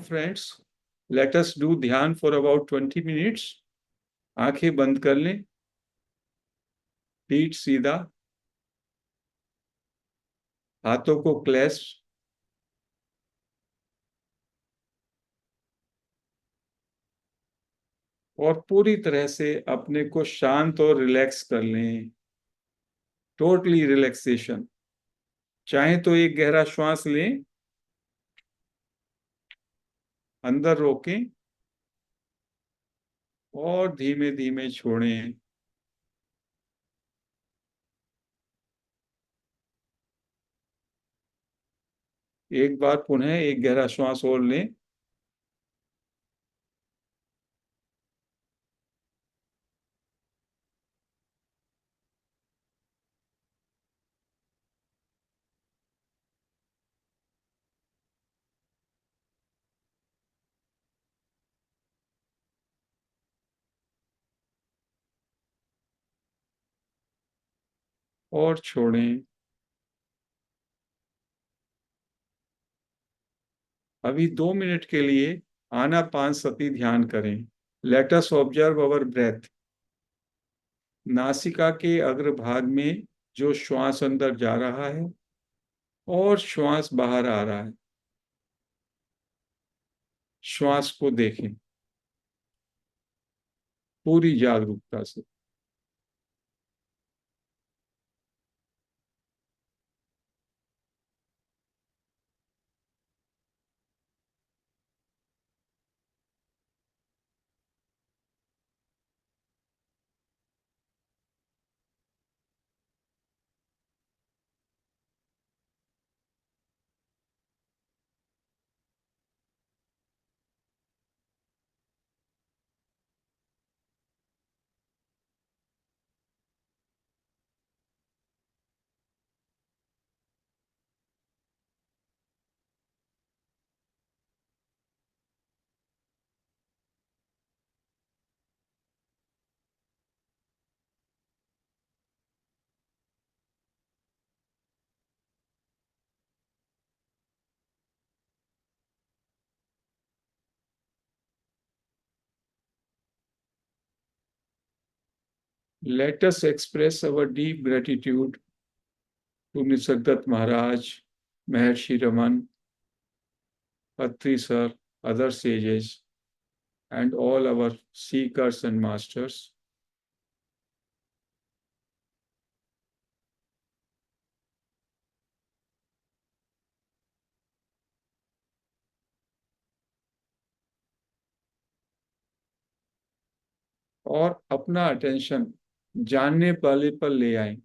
Friends, let us do ध्यान for about 20 minutes. आंखें बंद कर लें, पीठ सीधा, हाथों को क्लैस्प, और पूरी तरह से अपने को शांत और रिलैक्स कर लें। Totally relaxation. चाहे तो एक गहरा श्वास लें, अंदर रोकें और धीमे धीमे छोड़ें। एक बार पुनः एक गहरा श्वास और लें, और छोड़ें। अभी 2 मिनट के लिए आनापानसति ध्यान करें। लेट अस ऑब्जर्व अवर ब्रेथ। नासिका के अग्रभाग में जो श्वास अंदर जा रहा है और श्वास बाहर आ रहा है, श्वास को देखें पूरी जागरूकता से। Let us express our deep gratitude to Nisargadatta Maharaj, Maharshi Raman, Patri Sir, other sages, and all our seekers and masters. और अपना अटेंशन जानने वाले पर ले आए।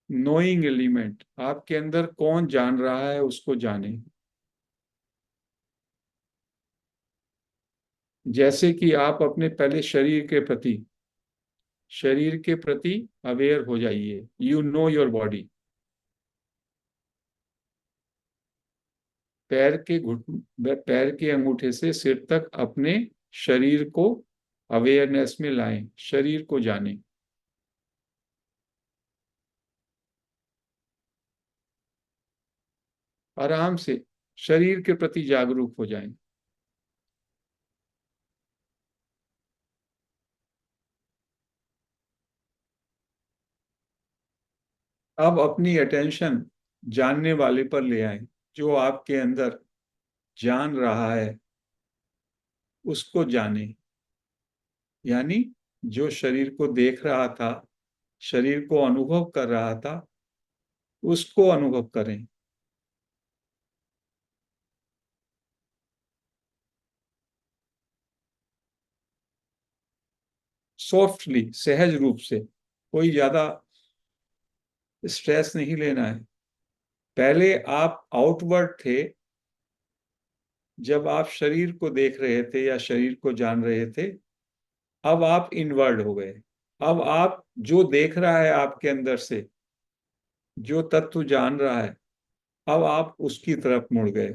नोइंग एलिमेंट, आपके अंदर कौन जान रहा है उसको जाने। जैसे कि आप अपने पहले शरीर के प्रति अवेयर हो जाइए। You know your body. पैर के अंगूठे से सिर तक अपने शरीर को अवेयरनेस में लाएं, शरीर को जानें। आराम से शरीर के प्रति जागरूक हो जाएं। अब अपनी अटेंशन जानने वाले पर ले आएं, जो आपके अंदर जान रहा है उसको जाने। यानी जो शरीर को देख रहा था, शरीर को अनुभव कर रहा था, उसको अनुभव करें। सॉफ्टली, सहज रूप से, कोई ज्यादा स्ट्रेस नहीं लेना है। पहले आप आउटवर्ड थे, जब आप शरीर को देख रहे थे या शरीर को जान रहे थे। अब आप इनवर्ड हो गए। अब आप जो देख रहा है आपके अंदर से, जो तत्व जान रहा है, अब आप उसकी तरफ मुड़ गए।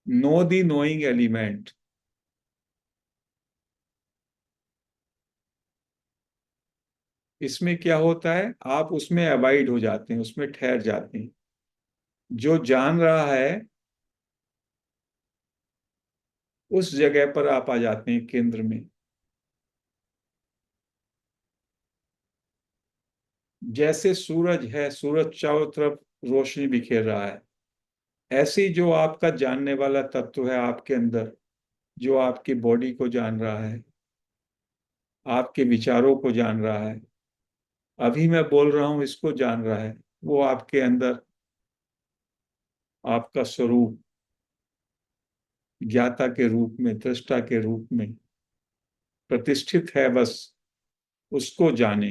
Know the knowing element. इसमें क्या होता है, आप उसमें अबाइड हो जाते हैं, उसमें ठहर जाते हैं। जो जान रहा है उस जगह पर आप आ जाते हैं, केंद्र में। जैसे सूरज है, सूरज चारों तरफ रोशनी बिखेर रहा है, ऐसे ही जो आपका जानने वाला तत्व है आपके अंदर, जो आपकी बॉडी को जान रहा है, आपके विचारों को जान रहा है, अभी मैं बोल रहा हूं इसको जान रहा है, वो आपके अंदर आपका स्वरूप ज्ञाता के रूप में, दृष्टा के रूप में प्रतिष्ठित है। बस उसको जाने,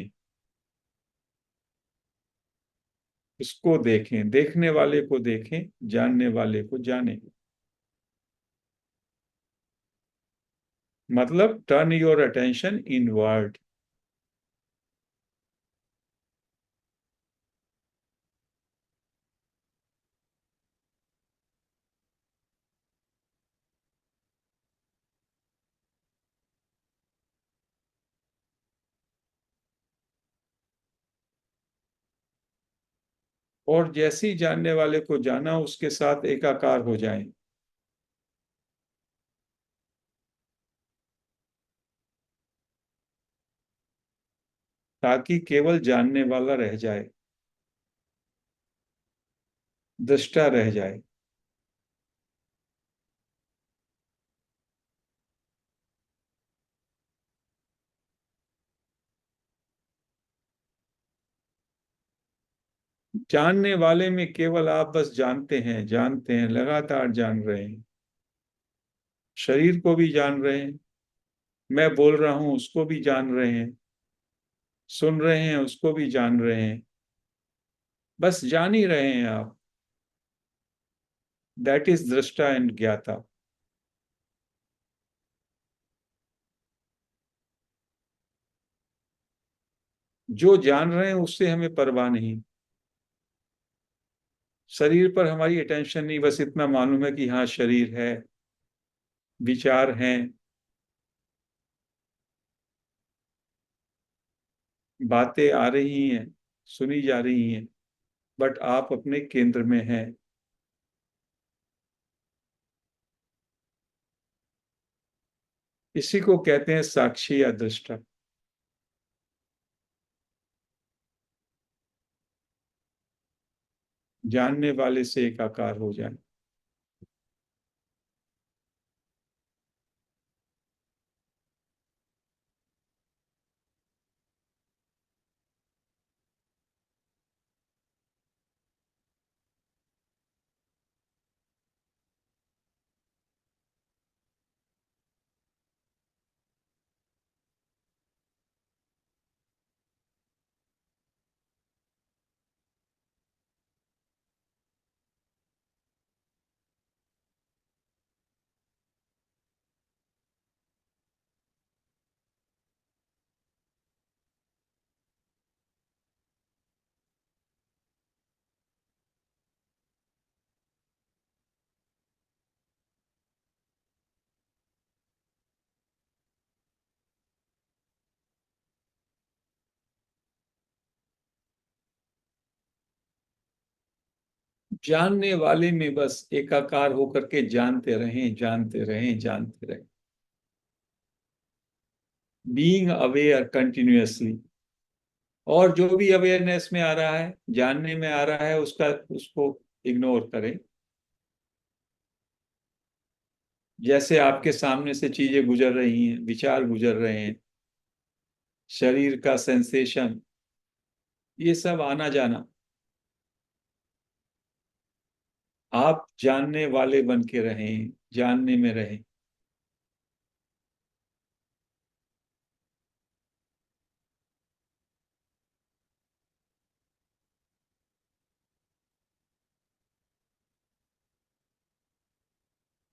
उसको देखें, देखने वाले को देखें, जानने वाले को जाने। मतलब टर्न योर अटेंशन इनवर्ड। और जैसे ही जानने वाले को जाना, उसके साथ एकाकार हो जाएं, ताकि केवल जानने वाला रह जाए, दृष्टा रह जाए। जानने वाले में केवल आप बस जानते हैं, जानते हैं, लगातार जान रहे हैं। शरीर को भी जान रहे हैं, मैं बोल रहा हूं उसको भी जान रहे हैं, सुन रहे हैं उसको भी जान रहे हैं। बस जान ही रहे हैं आप। दैट इज दृष्टा एंड ज्ञाता। जो जान रहे हैं उससे हमें परवाह नहीं। शरीर पर हमारी अटेंशन नहीं, बस इतना मालूम है कि हाँ शरीर है, विचार हैं, बातें आ रही हैं, सुनी जा रही हैं, बट आप अपने केंद्र में हैं। इसी को कहते हैं साक्षी या दृष्टा। जानने वाले से एकाकार हो जाए। जानने वाले में बस एकाकार होकर के जानते रहें, जानते रहें, जानते रहें। Being aware continuously. और जो भी अवेयरनेस में आ रहा है, जानने में आ रहा है, उसका उसको इग्नोर करें। जैसे आपके सामने से चीजें गुजर रही हैं, विचार गुजर रहे हैं, शरीर का सेंसेशन, ये सब आना जाना, आप जानने वाले बन के रहें, जानने में रहें।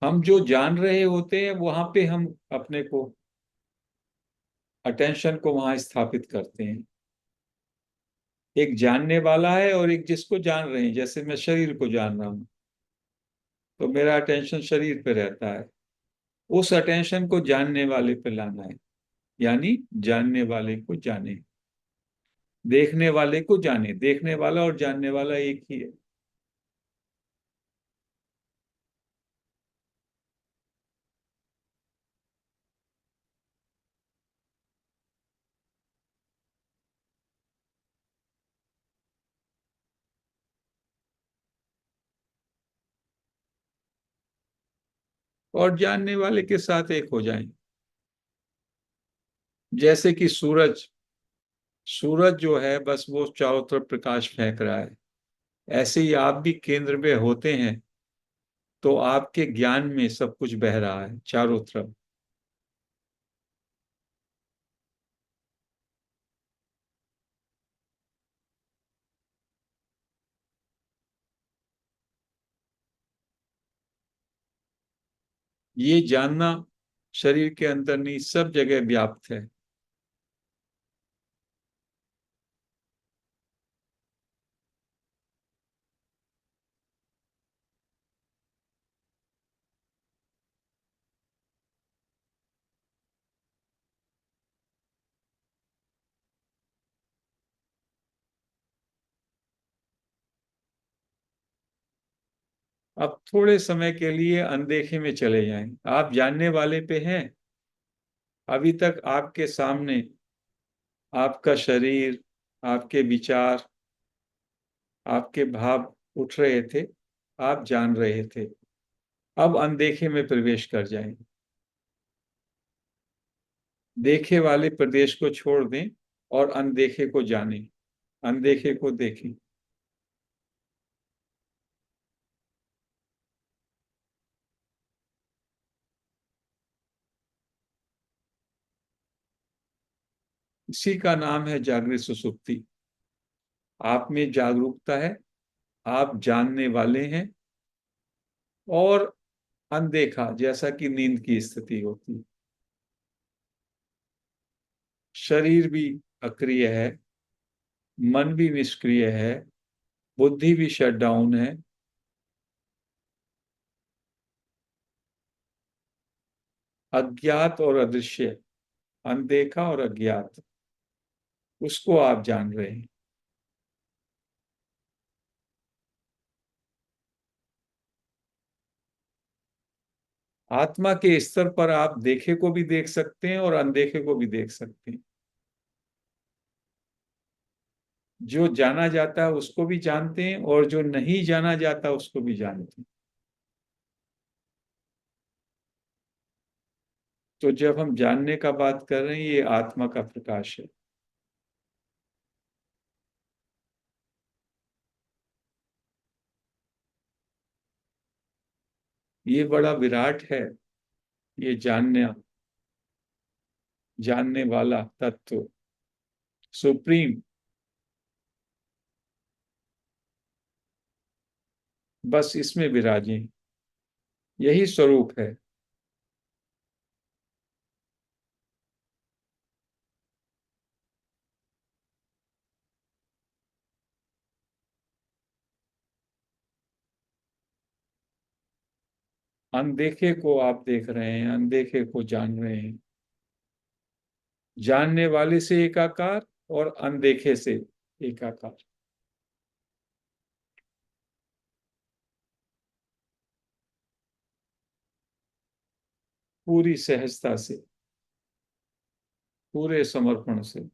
हम जो जान रहे होते हैं वहां पे हम अपने को, अटेंशन को वहां स्थापित करते हैं। एक जानने वाला है और एक जिसको जान रहे हैं। जैसे मैं शरीर को जान रहा हूं, तो मेरा अटेंशन शरीर पे रहता है। उस अटेंशन को जानने वाले पे लाना है, यानी जानने वाले को जाने। देखने वाले को जाने, देखने वाला और जानने वाला एक ही है। और जानने वाले के साथ एक हो जाएं। जैसे कि सूरज, सूरज जो है बस वो चारों तरफ प्रकाश फेंक रहा है, ऐसे ही आप भी केंद्र में होते हैं तो आपके ज्ञान में सब कुछ बह रहा है चारों तरफ। ये जानना शरीर के अंदर नहीं, सब जगह व्याप्त है। अब थोड़े समय के लिए अनदेखे में चले जाएं। आप जानने वाले पे हैं। अभी तक आपके सामने आपका शरीर, आपके विचार, आपके भाव उठ रहे थे, आप जान रहे थे। अब अनदेखे में प्रवेश कर जाएं। देखे वाले प्रदेश को छोड़ दें और अनदेखे को जानें, अनदेखे को देखें। इसी का नाम है जागृत सुसुप्ति। आप में जागरूकता है, आप जानने वाले हैं। और अनदेखा, जैसा कि नींद की स्थिति होती है। शरीर भी अक्रिय है, मन भी निष्क्रिय है, बुद्धि भी शट डाउन है। अज्ञात और अदृश्य, अनदेखा और अज्ञात, उसको आप जान रहे हैं। आत्मा के स्तर पर आप देखे को भी देख सकते हैं और अनदेखे को भी देख सकते हैं। जो जाना जाता है उसको भी जानते हैं और जो नहीं जाना जाता उसको भी जानते हैं। तो जब हम जानने का बात कर रहे हैं, ये आत्मा का प्रकाश है। ये बड़ा विराट है, ये जानने वाला तत्व, सुप्रीम। बस इसमें विराजे, यही स्वरूप है। अनदेखे को आप देख रहे हैं, अनदेखे को जान रहे हैं। जानने वाले से एकाकार और अनदेखे से एकाकार। पूरी सहजता से, पूरे समर्पण से।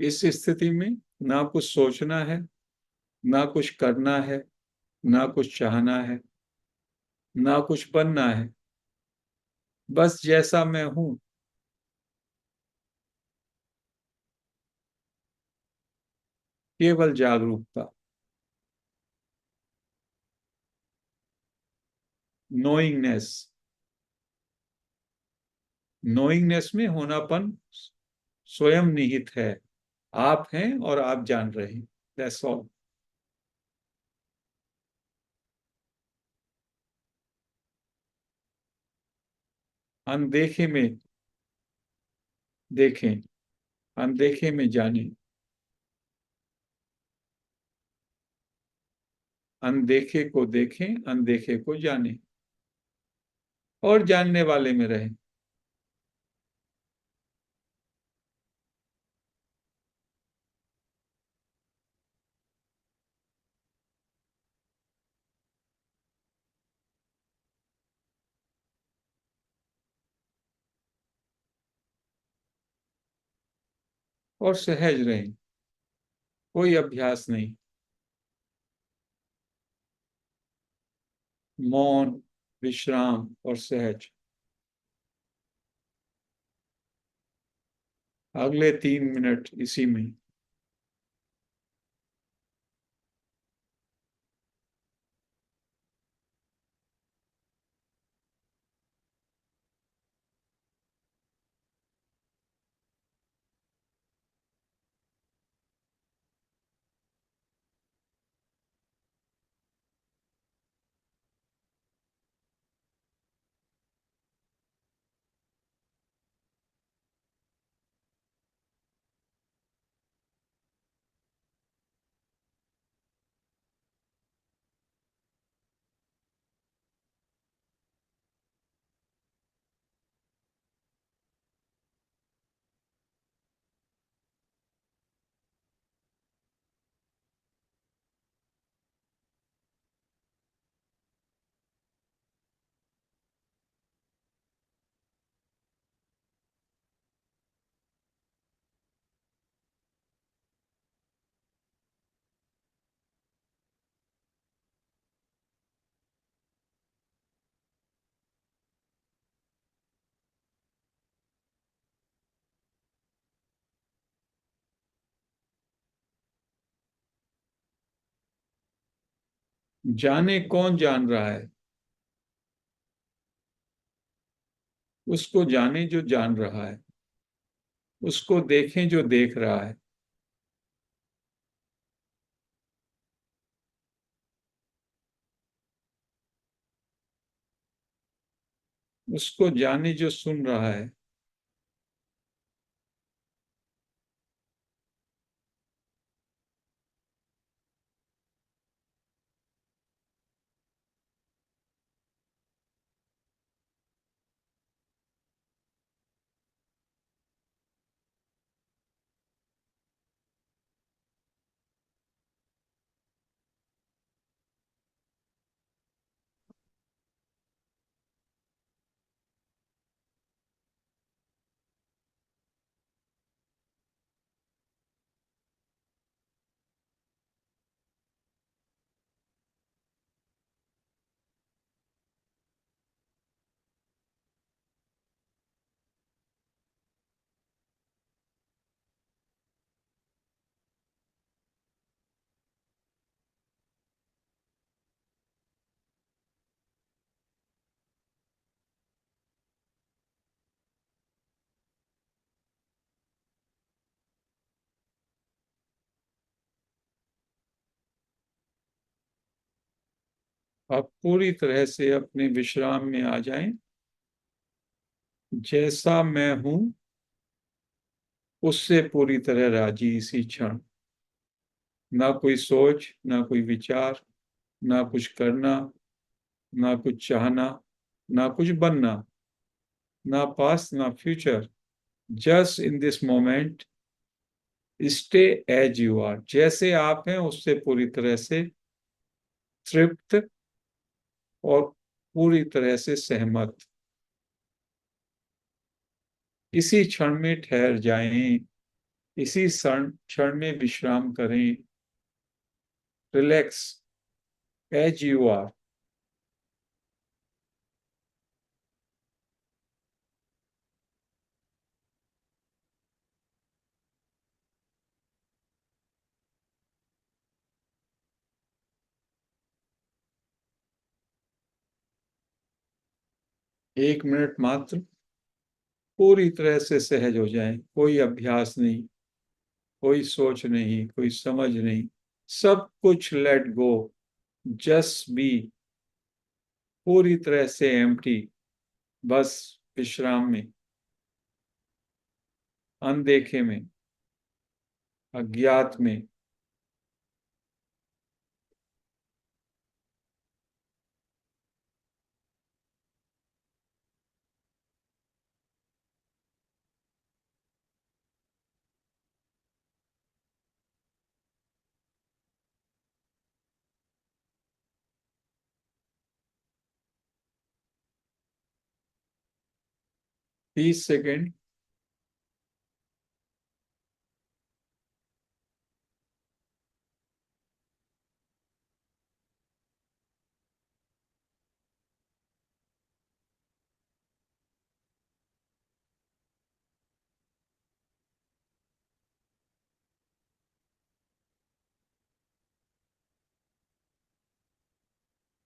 इस स्थिति में ना कुछ सोचना है, ना कुछ करना है, ना कुछ चाहना है, ना कुछ बनना है। बस जैसा मैं हूं, केवल जागरूकता। नोइंगनेस। नोइंगनेस में होनापन स्वयं निहित है। आप हैं और आप जान रहे हैं। That's all. अनदेखे में देखें, अनदेखे में जाने, अनदेखे को देखें, अनदेखे को जाने, और जानने वाले में रहें। और सहज रहें। कोई अभ्यास नहीं। मौन, विश्राम और सहज। अगले 3 मिनट इसी में। जाने कौन जान रहा है। उसको जाने जो जान रहा है। उसको देखें जो देख रहा है। उसको जाने जो सुन रहा है। आप पूरी तरह से अपने विश्राम में आ जाएं। जैसा मैं हूं, उससे पूरी तरह राजी इसी क्षण। ना कोई सोच, ना कोई विचार, ना कुछ करना, ना कुछ चाहना, ना कुछ बनना, ना पास्ट ना future. Just in this moment, stay as you are. जैसे आप हैं उससे पूरी तरह से तृप्त और पूरी तरह से सहमत। इसी क्षण में ठहर जाएं। इसी क्षण क्षण में विश्राम करें। Relax as you are. 1 minute मात्र पूरी तरह से सहज हो जाएं। कोई अभ्यास नहीं, कोई सोच नहीं, कोई समझ नहीं, सब कुछ लेट गो। जस्ट बी, पूरी तरह से एम्प्टी, बस विश्राम में, अनदेखे में, अज्ञात में। 30 सेकेंड।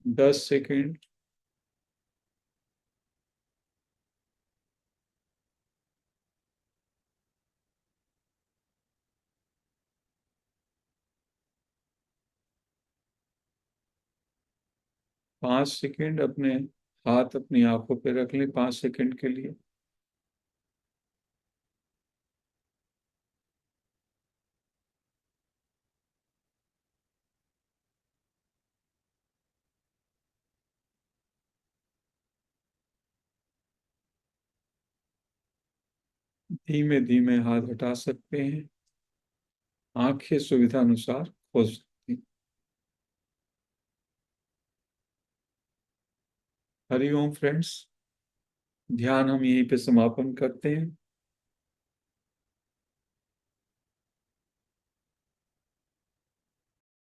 10 सेकेंड। 5 सेकेंड। अपने हाथ अपनी आंखों पे रख लें 5 सेकेंड के लिए। धीमे धीमे हाथ हटा सकते हैं। आंखें सुविधा अनुसार खोल सकती हैं। हरिओम फ्रेंड्स, ध्यान हम यहीं पे समापन करते हैं।